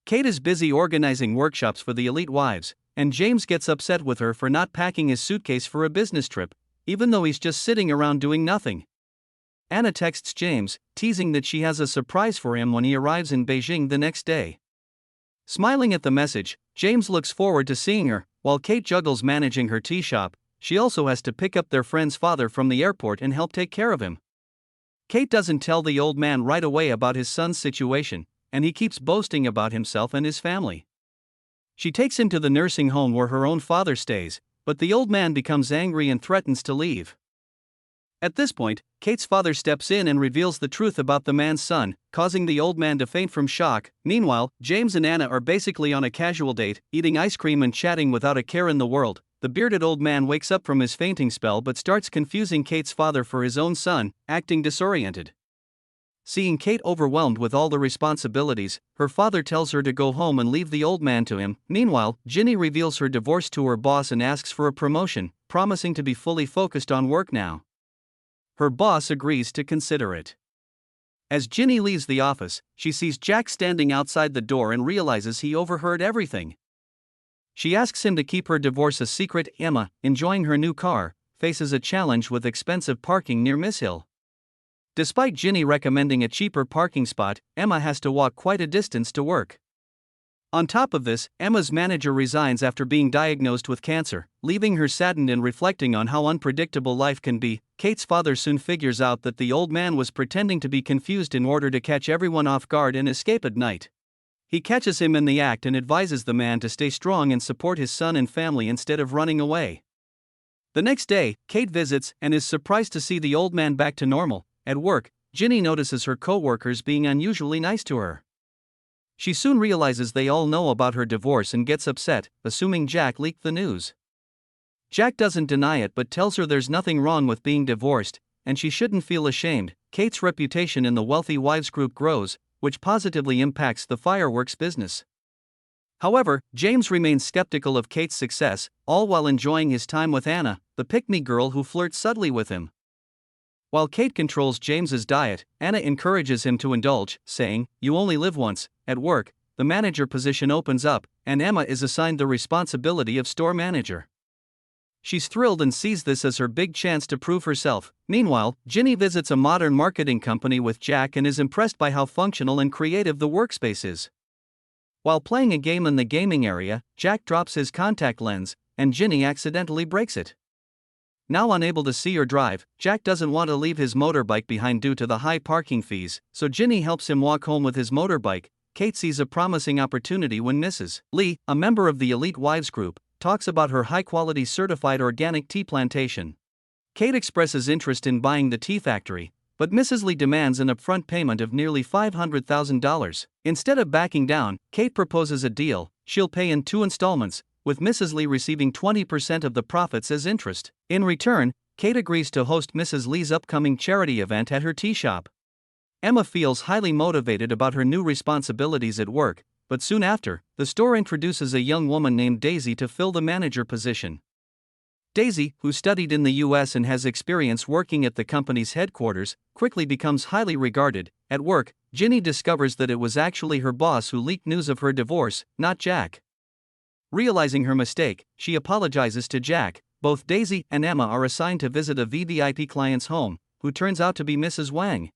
Kate is busy organizing workshops for the elite wives, and James gets upset with her for not packing his suitcase for a business trip, even though he's just sitting around doing nothing. Anna texts James, teasing that she has a surprise for him when he arrives in Beijing the next day. Smiling at the message, James looks forward to seeing her. While Kate juggles managing her tea shop, she also has to pick up their friend's father from the airport and help take care of him. Kate doesn't tell the old man right away about his son's situation, and he keeps boasting about himself and his family. She takes him to the nursing home where her own father stays, but the old man becomes angry and threatens to leave. At this point, Kate's father steps in and reveals the truth about the man's son, causing the old man to faint from shock. Meanwhile, James and Anna are basically on a casual date, eating ice cream and chatting without a care in the world. The bearded old man wakes up from his fainting spell but starts confusing Kate's father for his own son, acting disoriented. Seeing Kate overwhelmed with all the responsibilities, her father tells her to go home and leave the old man to him. Meanwhile, Ginny reveals her divorce to her boss and asks for a promotion, promising to be fully focused on work now. Her boss agrees to consider it. As Ginny leaves the office, she sees Jack standing outside the door and realizes he overheard everything. She asks him to keep her divorce a secret. Emma, enjoying her new car, faces a challenge with expensive parking near Miss Hill. Despite Ginny recommending a cheaper parking spot, Emma has to walk quite a distance to work. On top of this, Emma's manager resigns after being diagnosed with cancer, leaving her saddened and reflecting on how unpredictable life can be. Kate's father soon figures out that the old man was pretending to be confused in order to catch everyone off guard and escape at night. He catches him in the act and advises the man to stay strong and support his son and family instead of running away. The next day, Kate visits and is surprised to see the old man back to normal. At work, Ginny notices her co-workers being unusually nice to her. She soon realizes they all know about her divorce and gets upset, assuming Jack leaked the news. Jack doesn't deny it but tells her there's nothing wrong with being divorced, and she shouldn't feel ashamed. Kate's reputation in the wealthy wives group grows, which positively impacts the fireworks business. However, James remains skeptical of Kate's success, all while enjoying his time with Anna, the pick-me girl who flirts subtly with him. While Kate controls James's diet, Anna encourages him to indulge, saying, "You only live once." At work, the manager position opens up, and Emma is assigned the responsibility of store manager. She's thrilled and sees this as her big chance to prove herself. Meanwhile, Ginny visits a modern marketing company with Jack and is impressed by how functional and creative the workspace is. While playing a game in the gaming area, Jack drops his contact lens, and Ginny accidentally breaks it. Now unable to see or drive, Jack doesn't want to leave his motorbike behind due to the high parking fees, so Ginny helps him walk home with his motorbike. Kate sees a promising opportunity when Mrs. Lee, a member of the elite wives group, talks about her high-quality certified organic tea plantation. Kate expresses interest in buying the tea factory, but Mrs. Lee demands an upfront payment of nearly $500,000. Instead of backing down, Kate proposes a deal. She'll pay in 2 installments, with Mrs. Lee receiving 20% of the profits as interest. In return, Kate agrees to host Mrs. Lee's upcoming charity event at her tea shop. Emma feels highly motivated about her new responsibilities at work, but soon after, the store introduces a young woman named Daisy to fill the manager position. Daisy, who studied in the US and has experience working at the company's headquarters, quickly becomes highly regarded. At work, Ginny discovers that it was actually her boss who leaked news of her divorce, not Jack. Realizing her mistake, she apologizes to Jack. Both Daisy and Emma are assigned to visit a VVIP client's home, who turns out to be Mrs. Wang.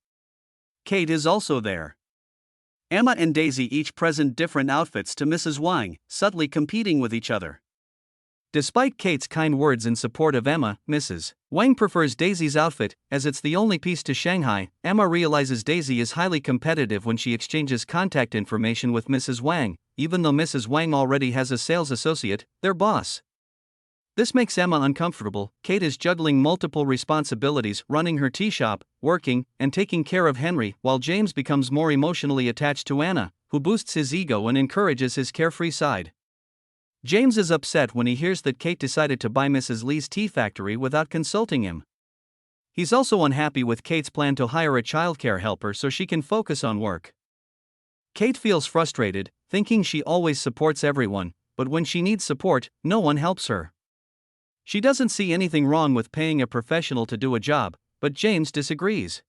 Kate is also there. Emma and Daisy each present different outfits to Mrs. Wang, subtly competing with each other. Despite Kate's kind words in support of Emma, Mrs. Wang prefers Daisy's outfit, as it's the only piece to Shanghai. Emma realizes Daisy is highly competitive when she exchanges contact information with Mrs. Wang, even though Mrs. Wang already has a sales associate, their boss. This makes Emma uncomfortable. Kate is juggling multiple responsibilities, running her tea shop, working, and taking care of Henry, while James becomes more emotionally attached to Anna, who boosts his ego and encourages his carefree side. James is upset when he hears that Kate decided to buy Mrs. Lee's tea factory without consulting him. He's also unhappy with Kate's plan to hire a childcare helper so she can focus on work. Kate feels frustrated, thinking she always supports everyone, but when she needs support, no one helps her. She doesn't see anything wrong with paying a professional to do a job, but James disagrees.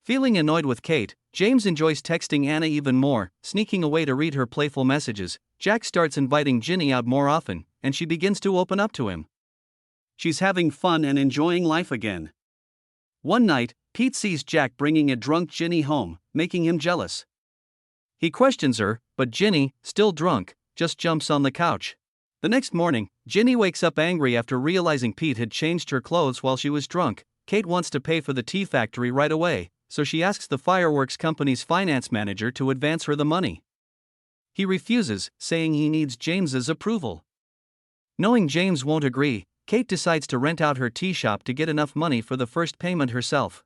Feeling annoyed with Kate, James enjoys texting Anna even more, sneaking away to read her playful messages. Jack starts inviting Ginny out more often, and she begins to open up to him. She's having fun and enjoying life again. One night, Pete sees Jack bringing a drunk Ginny home, making him jealous. He questions her, but Ginny, still drunk, just jumps on the couch. The next morning, Ginny wakes up angry after realizing Pete had changed her clothes while she was drunk. Kate wants to pay for the tea factory right away, so she asks the fireworks company's finance manager to advance her the money. He refuses, saying he needs James's approval. Knowing James won't agree, Kate decides to rent out her tea shop to get enough money for the first payment herself.